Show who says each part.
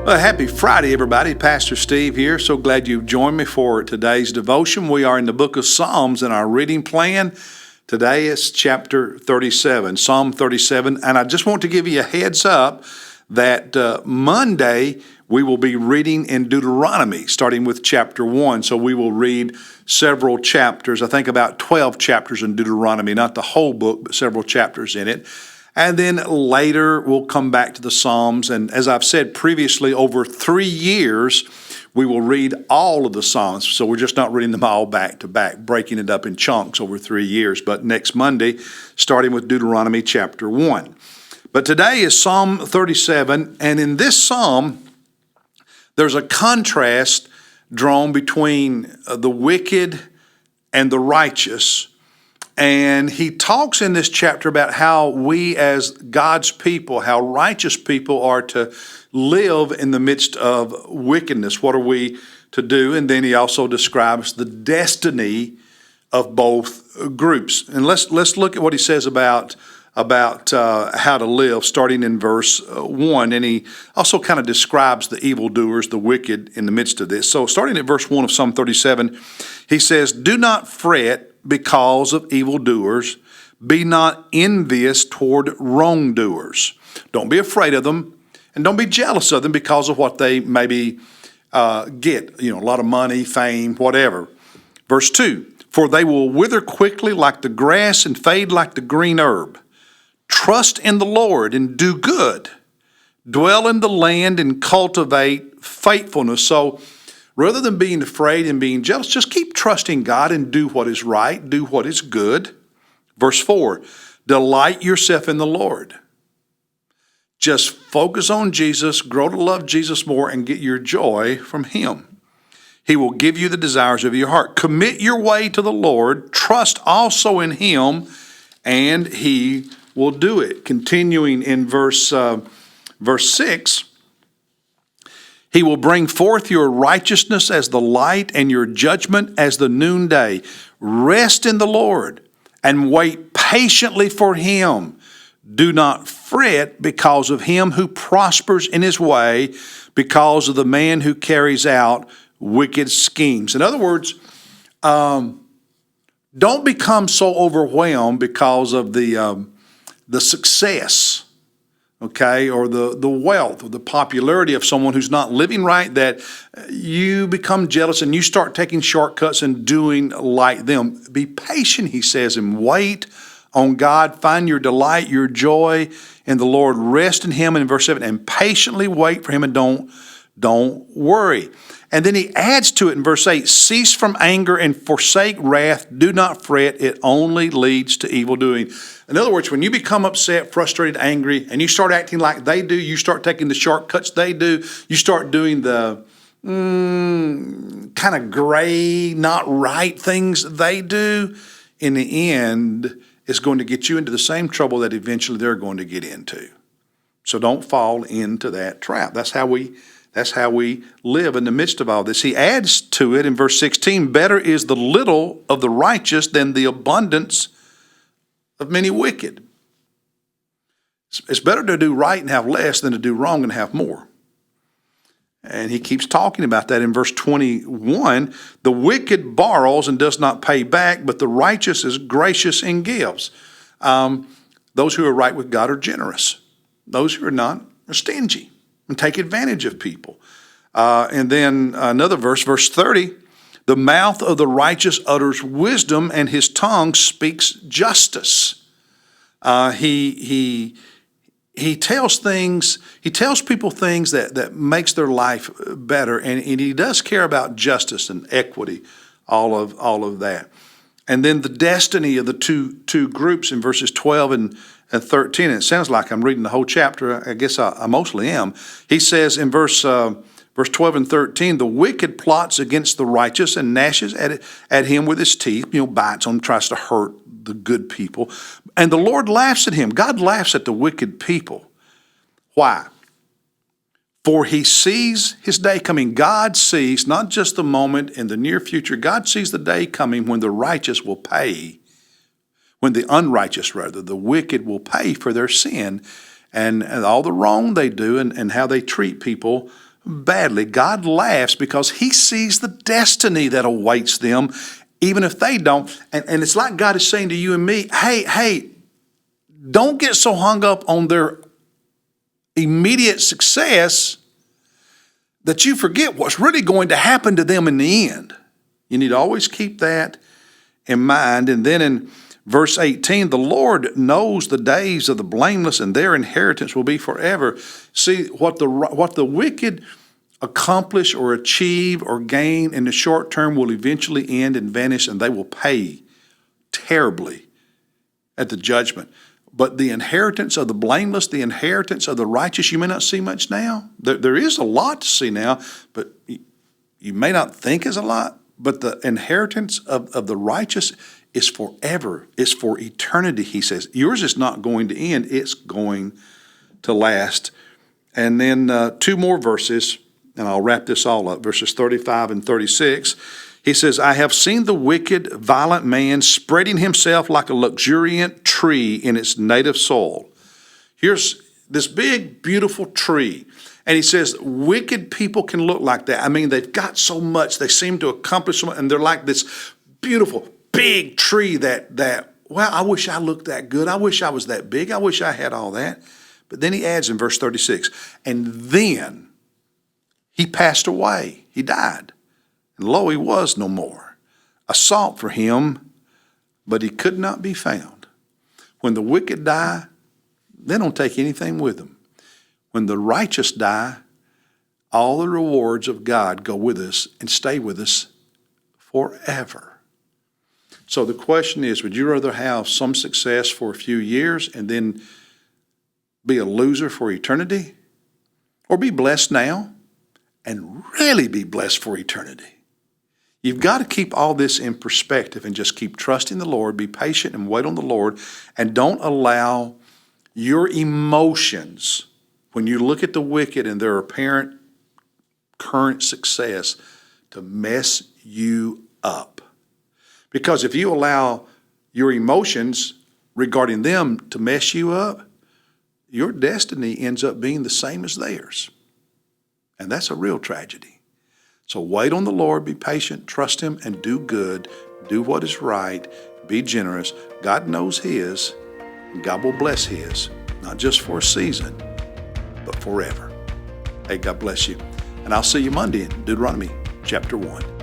Speaker 1: Well, happy Friday, everybody. Pastor Steve here. So glad you've joined me for today's devotion. We are in the book of Psalms in our reading plan. Today is chapter 37, Psalm 37. And I just want to give you a heads up that Monday we will be reading in Deuteronomy, starting with chapter 1. So we will read several chapters, I think about 12 chapters in Deuteronomy, not the whole book, but several chapters in it. And then later we'll come back to the Psalms. And as I've said previously, over 3 years, we will read all of the Psalms. So we're just not reading them all back to back, breaking it up in chunks over 3 years. But next Monday, starting with Deuteronomy chapter 1. But today is Psalm 37. And in this Psalm, there's a contrast drawn between the wicked and the righteous. And he talks in this chapter about how we as God's people, how righteous people are to live in the midst of wickedness. What are we to do? And then he also describes the destiny of both groups. And let's look at what he says about how to live, starting in verse 1. And he also kind of describes the evildoers, the wicked, in the midst of this. So starting at verse 1 of Psalm 37, he says, "Do not fret because of evildoers. Be not envious toward wrongdoers." Don't be afraid of them, and don't be jealous of them because of what they maybe get, a lot of money, fame, whatever. Verse 2, "For they will wither quickly like the grass and fade like the green herb. Trust in the Lord and do good. Dwell in the land and cultivate faithfulness." So rather than being afraid and being jealous, just keep trusting God and do what is right, do what is good. Verse 4, "Delight yourself in the Lord." Just focus on Jesus, grow to love Jesus more, and get your joy from Him. He will give you the desires of your heart. Commit your way to the Lord. Trust also in Him, and He will do it. Continuing in verse 6, "He will bring forth your righteousness as the light and your judgment as the noonday. Rest in the Lord and wait patiently for Him. Do not fret because of him who prospers in his way, because of the man who carries out wicked schemes." In other words, don't become so overwhelmed because of the success, okay, or the wealth or the popularity of someone who's not living right, that you become jealous and you start taking shortcuts and doing like them. Be patient, he says, and wait on God. Find your delight, your joy in the Lord. Rest in Him. And in verse 7, and patiently wait for Him, and don't worry. And then he adds to it in verse 8, "Cease from anger and forsake wrath. Do not fret. It only leads to evil doing." In other words, when you become upset, frustrated, angry, and you start acting like they do, you start taking the shortcuts they do, you start doing the kind of gray, not right things they do, in the end, it's going to get you into the same trouble that eventually they're going to get into. So don't fall into that trap. That's how we live in the midst of all this. He adds to it in verse 16, "Better is the little of the righteous than the abundance of many wicked." It's better to do right and have less than to do wrong and have more. And he keeps talking about that in verse 21. "The wicked borrows and does not pay back, but the righteous is gracious and gives." Those who are right with God are generous. Those who are not are stingy and take advantage of people. And then another verse, verse 30, "The mouth of the righteous utters wisdom, and his tongue speaks justice." He tells people things that makes their life better, and he does care about justice and equity, all of that. And then the destiny of the two groups in verses 12 and 13. And it sounds like I'm reading the whole chapter. I guess I mostly am. He says in verse 12 and 13, "The wicked plots against the righteous and gnashes at him with his teeth," bites on him, tries to hurt the good people. "And the Lord laughs at him." God laughs at the wicked people. Why? "For he sees his day coming." God sees not just the moment in the near future. God sees the day coming when the righteous will pay, when the unrighteous, the wicked will pay for their sin and all the wrong they do and how they treat people badly, God laughs because he sees the destiny that awaits them, even if they don't. And it's like God is saying to you and me, hey, don't get so hung up on their immediate success that you forget what's really going to happen to them in the end. You need to always keep that in mind. And then in verse 18, the Lord knows the days of the blameless, and their inheritance will be forever. See, what the wicked accomplish or achieve or gain in the short term will eventually end and vanish, and they will pay terribly at the judgment. But the inheritance of the blameless, the inheritance of the righteous, you may not see much now. There is a lot to see now, but you may not think is a lot. But the inheritance of the righteous is forever. It's for eternity, he says. Yours is not going to end. It's going to last. And then 2 more verses, and I'll wrap this all up. Verses 35 and 36. He says, I have seen the wicked, violent man spreading himself like a luxuriant tree in its native soil. Here's this big, beautiful tree. And he says, wicked people can look like that. I mean, they've got so much. They seem to accomplish so much. And they're like this beautiful, big tree that, well, I wish I looked that good. I wish I was that big. I wish I had all that. But then he adds in verse 36, and then he passed away. He died. And lo, he was no more. I sought for him, but he could not be found. When the wicked die, they don't take anything with them. When the righteous die, all the rewards of God go with us and stay with us forever. So the question is, would you rather have some success for a few years and then be a loser for eternity? Or be blessed now and really be blessed for eternity? You've got to keep all this in perspective and just keep trusting the Lord, be patient and wait on the Lord, and don't allow your emotions, when you look at the wicked and their apparent current success, to mess you up. Because if you allow your emotions regarding them to mess you up, your destiny ends up being the same as theirs. And that's a real tragedy. So wait on the Lord, be patient, trust him, and do good. Do what is right. Be generous. God knows his, and God will bless his, not just for a season, but forever. Hey, God bless you. And I'll see you Monday in Deuteronomy chapter 1.